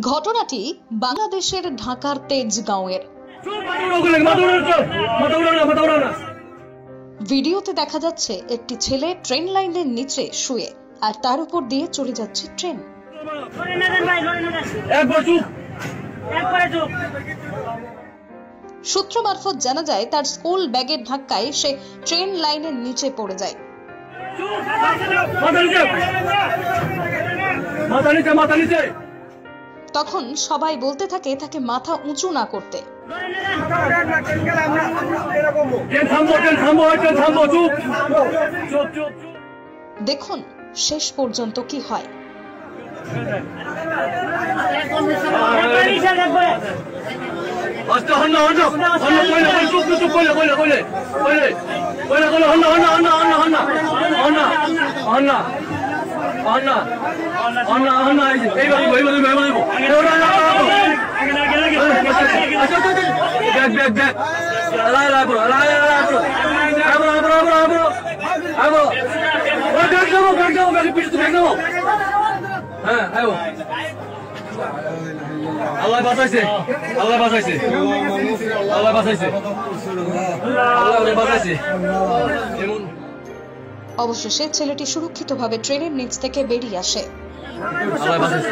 ঘটনাটি বাংলাদেশের ঢাকার তেজগাঁওয়ের। ভিডিওতে দেখা যাচ্ছে একটি ছেলে ট্রেন লাইনের নিচে শুয়ে আর তার উপর দিয়ে চলে যাচ্ছে ট্রেন। সূত্র মারফত জানা যায় তার স্কুল ব্যাগের ধাক্কায় সে ট্রেন লাইনের নিচে পড়ে যায়। তখন সবাই বলতে থাকে তাকে মাথা উঁচু না করতে। দেখুন শেষ পর্যন্ত কি হয়। আল্লাহ বাঁচাইছে, আল্লাহ বাঁচাইছে, আল্লাহ বাঁচাইছে, আল্লাহ বাঁচাইছে। অবশেষে ছেলেটি সুরক্ষিতভাবে ট্রেনের নিচ থেকে বেরিয়ে আসে। আল্লাহ বাঁচাইছে।